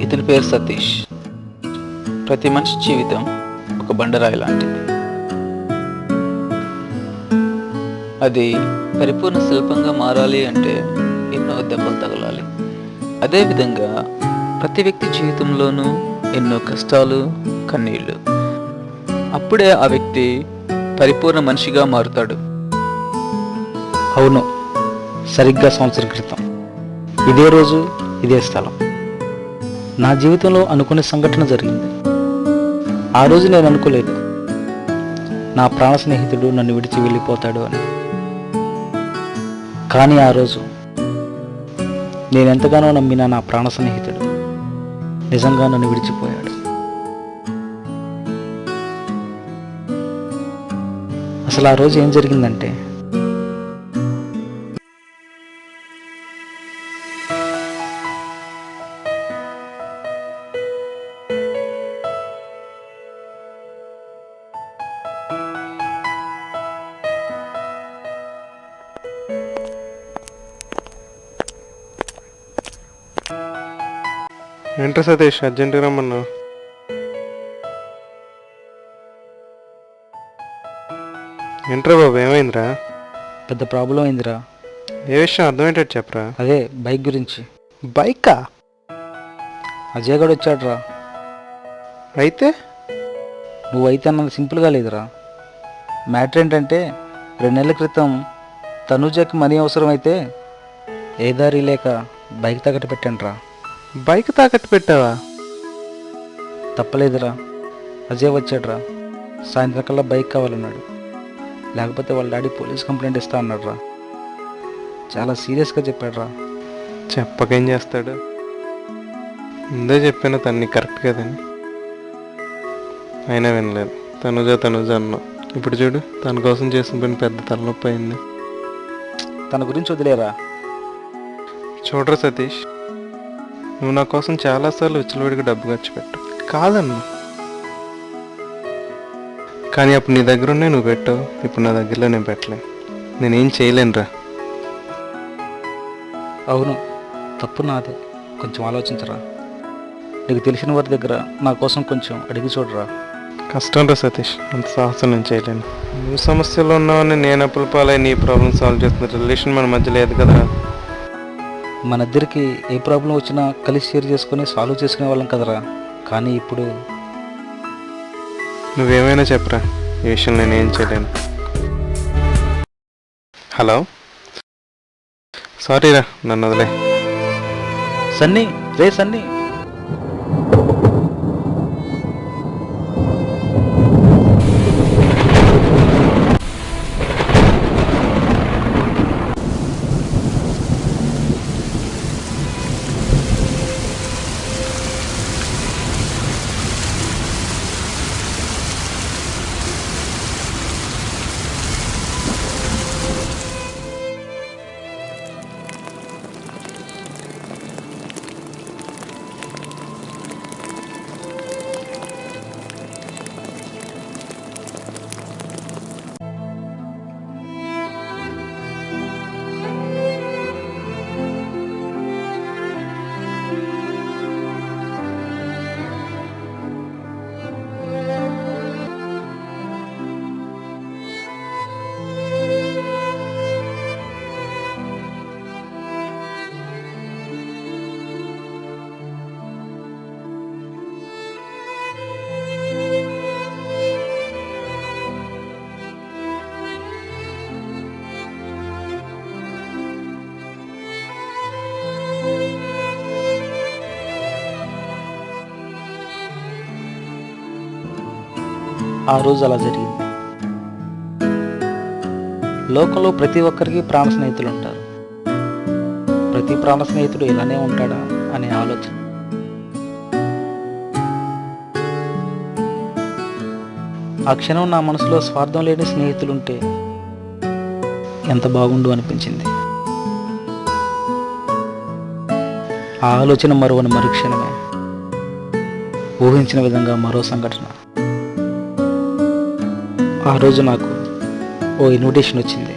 ఇతని పేరు సతీష్. ప్రతి మనిషి జీవితం ఒక బండరాయి లాంటిది. అది పరిపూర్ణ శిల్పంగా మారాలి అంటే ఎన్నో దెబ్బలు తగలాలి. అదేవిధంగా ప్రతి వ్యక్తి జీవితంలోనూ ఎన్నో కష్టాలు, కన్నీళ్ళు. అప్పుడే ఆ వ్యక్తి పరిపూర్ణ మనిషిగా మారుతాడు. అవును, సరిగ్గా సంవత్సరం క్రితం ఇదే రోజు ఇదే స్థలం నా జీవితంలో అనుకునే సంఘటన జరిగింది. ఆ రోజు నేను అనుకోలేదు నా ప్రాణ స్నేహితుడు నన్ను విడిచి వెళ్ళిపోతాడు అని. కానీ ఆ రోజు నేనెంతగానో నమ్మిన నా ప్రాణ స్నేహితుడు నిజంగా నన్ను విడిచిపోయాడు. అసలు ఆ రోజు ఏం జరిగిందంటే, ఏంట్రా సతీష్, అర్జెంటుగా రమ్మన్నావు? ఏంట్రా బాబు, ఏమైందిరా? పెద్ద ప్రాబ్లం అయిందిరా. ఏ విషయం అర్థమయ్యేటట్టు చెప్పరా. అదే బైక్ గురించి. బైకా? అజయ్ గడు వచ్చాడురా. అయితే నువ్వైతే అన్నది సింపుల్గా లేదురా. మ్యాటర్ ఏంటంటే, 2 నెలల క్రితం తనూజకి మనీ అవసరమైతే ఏ దారి లేక బైక్ తాకట్టు పెట్టానురా. బైక్ తాకట్టు పెట్టావా? తప్పలేదురా. అజయ్ వచ్చాడురా. సాయంత్రం కల్లా బైక్ కావాలన్నాడు. లేకపోతే వాళ్ళ డాడీ పోలీస్ కంప్లైంట్ ఇస్తా అన్నాడు రా. చాలా సీరియస్గా చెప్పాడురా. చెప్పకేం చేస్తాడు? ముందే చెప్పాను తన్ని కరెక్ట్ కదని. అయినా వినలేదు. తనుజ అన్నావు. ఇప్పుడు చూడు, తన కోసం చేసిన పని పెద్ద తలనొప్పి అయింది. తన గురించి వదిలేరా. చూడరా సతీష్, నువ్వు నా కోసం చాలాసార్లు విచ్చలవిడిగా డబ్బు ఖర్చు పెట్టు కాదన్నా. కానీ అప్పుడు నీ దగ్గర ఉన్నాయి, నువ్వు పెట్టావు. ఇప్పుడు నా దగ్గరలో నేను పెట్టలే. నేనేం చేయలేనురా. అవును, తప్పు నాదే. కొంచెం ఆలోచించరా. నీకు తెలిసిన వారి దగ్గర నా కోసం కొంచెం అడిగి చూడరా. కష్టం రా సతీష్, అంత సాహసం నేను చేయలేను. నువ్వు సమస్యలో ఉన్నావని నేను అప్పుల పాలై నీ ప్రాబ్లం సాల్వ్ చేస్తున్న రిలేషన్ మన మధ్య లేదు కదరా. మన ఇద్దరికి ఏ ప్రాబ్లం వచ్చినా కలిసి షేర్ చేసుకుని సాల్వ్ చేసుకునే వాళ్ళం కదరా. కానీ ఇప్పుడు నువ్వేమైనా చెప్పరా, ఈ విషయం నేనేం చేయలేను. హలో, సారీరా, నన్ను వదిలే. సన్నీ, రే సన్నీ. ఆ రోజు అలా జరిగింది. లోకంలో ప్రతి ఒక్కరికి ప్రాణ స్నేహితులు ఉంటారు. ప్రతి ప్రాణ స్నేహితుడు ఇలానే ఉంటాడా అనే ఆలోచన. ఆ క్షణం నా మనసులో స్వార్థం లేని స్నేహితులుంటే ఎంత బాగుండు అనిపించింది. ఆ ఆలోచన మరువని మరుక్షణమే ఊహించిన విధంగా మరో సంఘటన. ఆ రోజు నాకు ఓ ఇన్విటేషన్ వచ్చింది.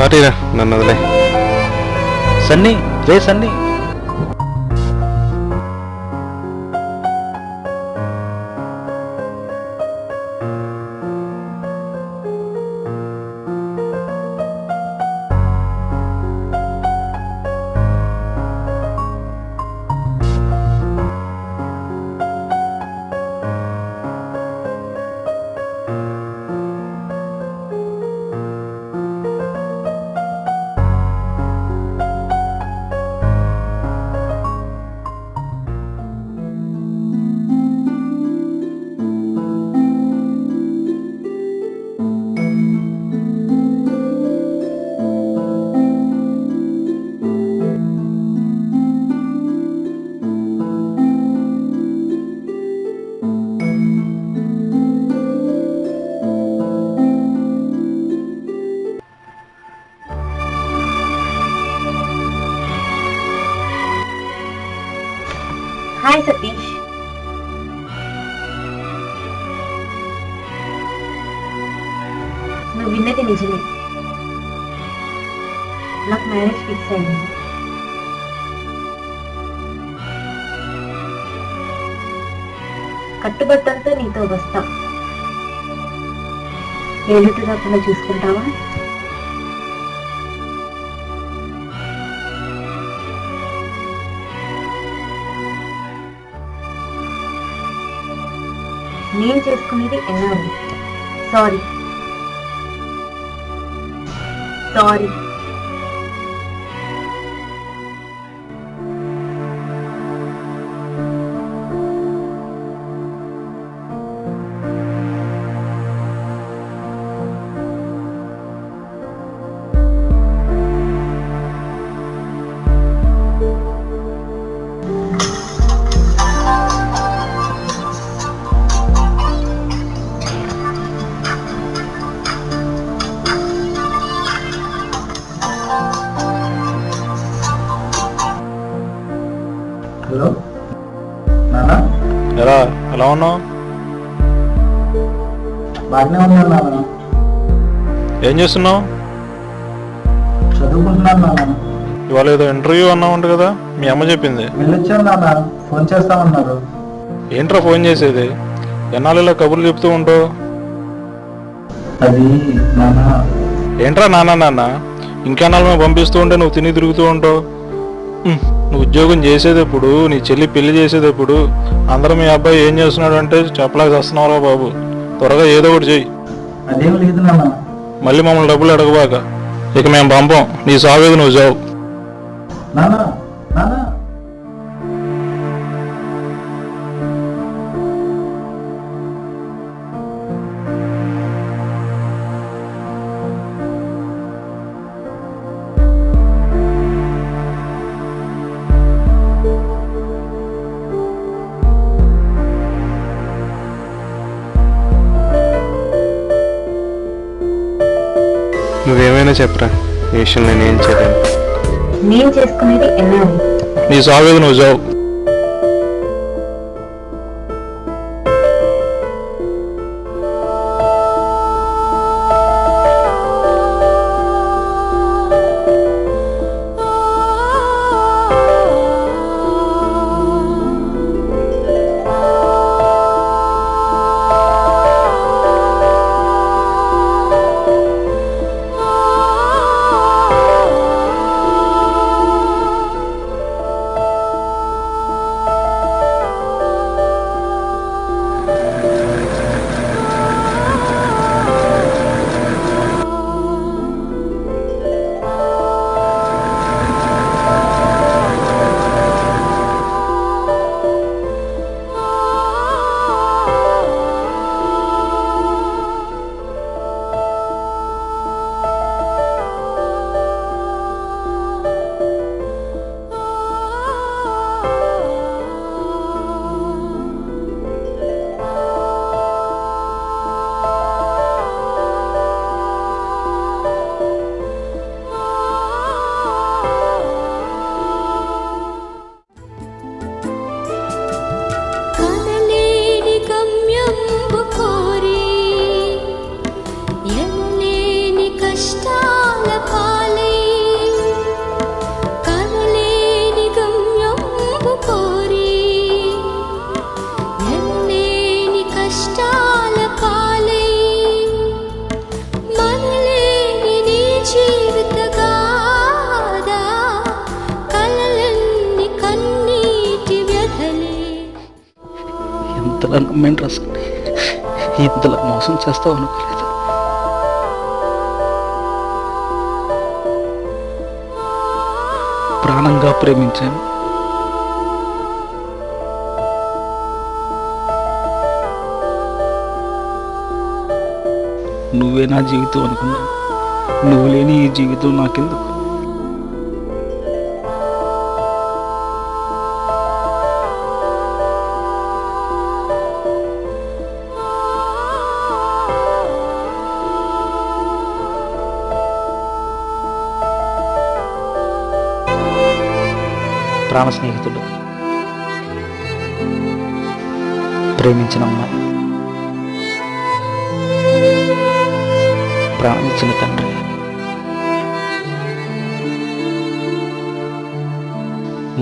పార్టీరా, నన్ను వదిలే. సన్నీ, రే సన్నీ. హాయ్ సతీష్. నువ్వు విన్నది నిజమే. నాకు మ్యారేజ్ ఫిక్స్ అయింది. కట్టుబట్టలతో నీతో వస్తా. ఏడుటు రాకుండా చూసుకుంటావా? నేను చేసుకునేది ఎన్నాళ్ళు. Sorry sorry. హలో నానా, ఎలా ఉన్నావు? బాగానే ఉన్నాను నాన్న. ఏం చేస్తున్నావు? చదువుకుంటున్నాను నాన్న. ఇవాళ ఏదో ఇంటర్వ్యూ అన్నావు కదా, మీ అమ్మ చెప్పింది. వెళ్ళొచ్చాను నాన్న, ఫోన్ చేస్తామన్నారు. ఏంట్రా ఫోన్ చేసేది? ఎన్నాళ్ళు ఇలా కబుర్లు చెప్తూ ఉంటావు? అది నాన్న. ఏంట్రా నాన్న? ఇంకెన్నాళ్ళు మేము పంపిస్తూ ఉంటే నువ్వు తిని తిరుగుతూ ఉంటావు. నువ్వు ఉద్యోగం చేసేటప్పుడు, నీ చెల్లి పెళ్లి చేసేటప్పుడు అందరూ మీ అబ్బాయి ఏం చేస్తున్నాడు అంటే చెప్పలేక వస్తున్నావురా బాబు. త్వరగా ఏదో ఒకటి చెయ్యి. అదేం లేదు నాన్న. మళ్ళీ మమ్మల్ని డబ్బులు అడగబాక. ఇక మేము పంపం. నీ సావేది నువ్వు చావు. నాన్న నాన్న. నువ్వేమైనా చెప్పరా, ఈ విషయం నేను ఏం చేయలేను. నేను చేసుకునేది ఎన్నాళ్ళు. నీ సావేది నువ్వు చావు. ఇంతలా నమ్మేంటి రాసుకుని ఇంతలా మోసం చేస్తావు అనుకోలేదు. ప్రాణంగా ప్రేమించాను. నువ్వే నా జీవితం అనుకున్నాను. నువ్వు లేని ఈ జీవితం నాకెందుకు? ప్రాణ స్నేహితుడు, ప్రేమించిన అమ్మాయి, ప్రాణమిచ్చిన తండ్రి,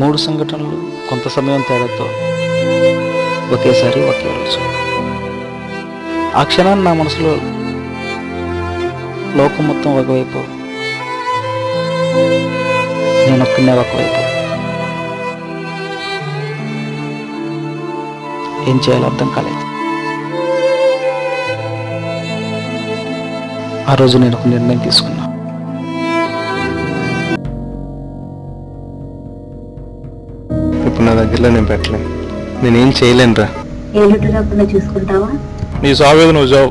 మూడు సంఘటనలు కొంత సమయం తేడాతో ఒకేసారి ఒకే రోజు. ఆ క్షణాన్ని నా మనసులో లోకం మొత్తం ఒకవైపు, నేనొక్కనే ఒకవైపు. ఏం చేయాలో అర్థం కాలేదు. ఆ రోజు నేను ఒక నిర్ణయం తీసుకున్నా. ఇప్పుడు నా దగ్గరలో నేను పెట్టలేను, నేనేం చేయలేనురా. ఏ లోటు రాకుండా చూసుకుంటావా? నీ సావేది నువ్వు చావు.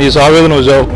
నీ సావేది నువ్వు చావు.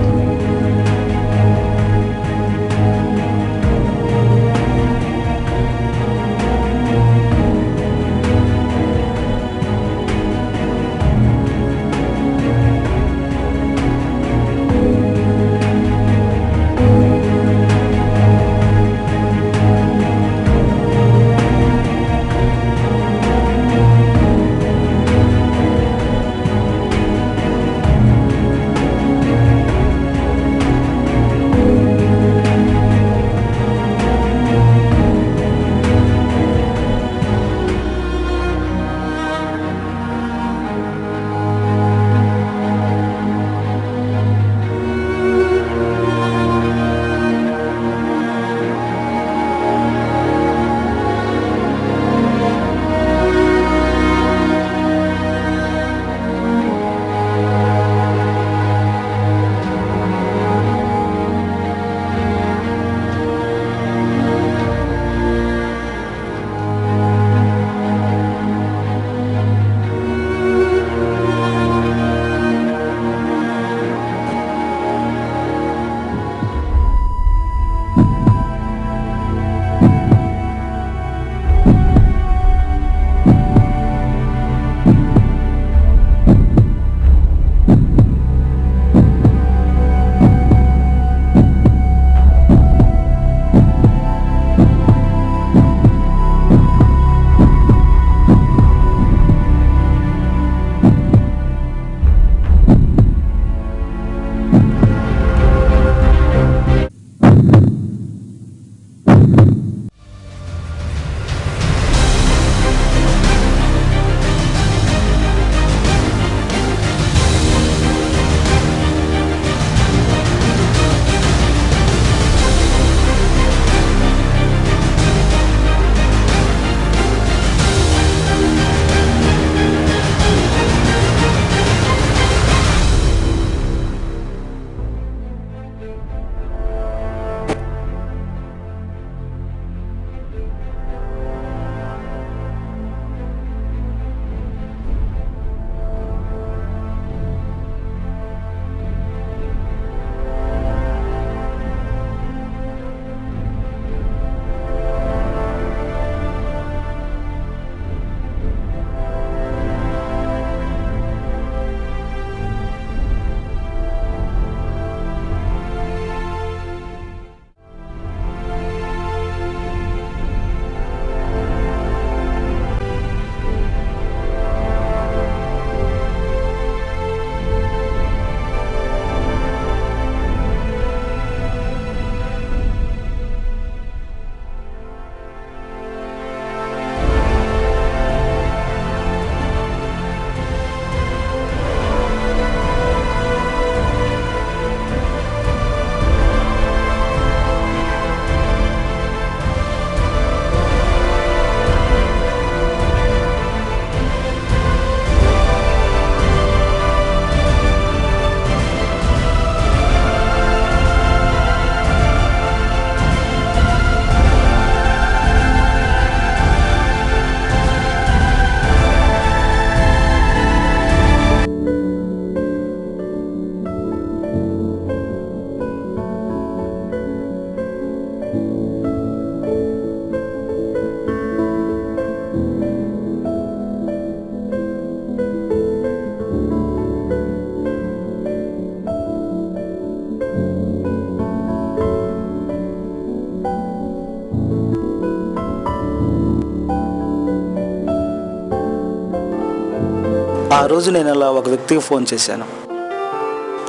ఆ రోజు నేను అలా ఒక వ్యక్తికి ఫోన్ చేశాను.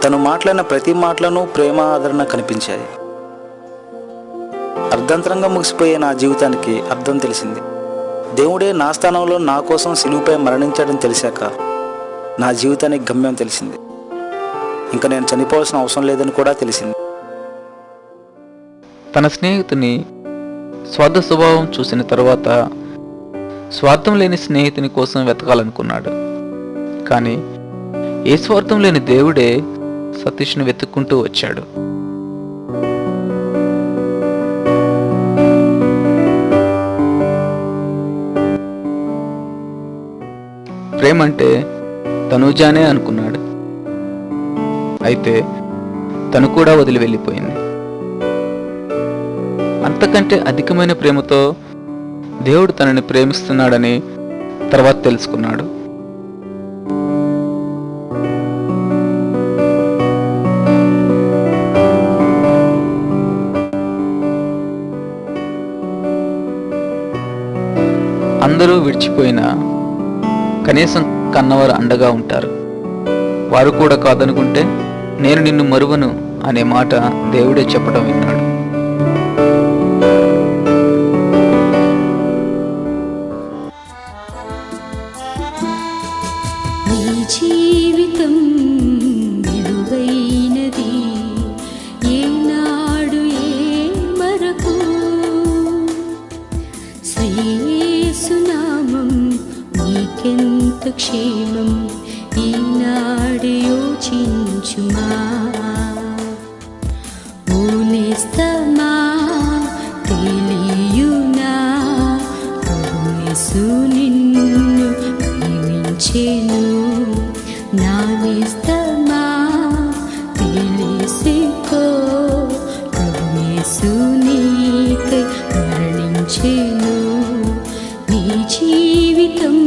తను మాట్లాడిన ప్రతి మాటలను ప్రేమ, ఆదరణ కనిపించాయి. అర్ధంతరంగా ముగిసిపోయే నా జీవితానికి అర్థం తెలిసింది. దేవుడే నా స్థానంలో నా కోసం సిలువుపై మరణించాడని తెలిసాక నా జీవితానికి గమ్యం తెలిసింది. ఇంకా నేను చనిపోవాల్సిన అవసరం లేదని కూడా తెలిసింది. తన స్నేహితుని స్వార్థ స్వభావం చూసిన తరువాత స్వార్థం లేని స్నేహితుని కోసం వెతకాలనుకున్నాడు. కానీ ఏ స్వార్థం లేని దేవుడే సతీష్ను వెతుక్కుంటూ వచ్చాడు. ప్రేమంటే తనూజానే అనుకున్నాడు. అయితే తను కూడా వదిలి వెళ్ళిపోయింది. అంతకంటే అధికమైన ప్రేమతో దేవుడు తనని ప్రేమిస్తున్నాడని తర్వాత తెలుసుకున్నాడు. అందరూ విడిచిపోయినా కనీసం కన్నవారు అండగా ఉంటారు. వారు కూడా కాదనుకుంటే నేను నిన్ను మరువను అనే మాట దేవుడే చెప్పడం విన్నాడు. జీవితం విలువైనది, ఏనాడు ఏ మరకు శ్రీయేసునామం నీకెంత క్షేమం, ఈనాడు యోచించుమా. ఓ నేస్తమా తెలియునా, యేసు నిన్ను ప్రేమించెను. నా నేస్తమా తెలిసికో, ప్రభు యేసు నీకై మరణించెను. నీ జీవితం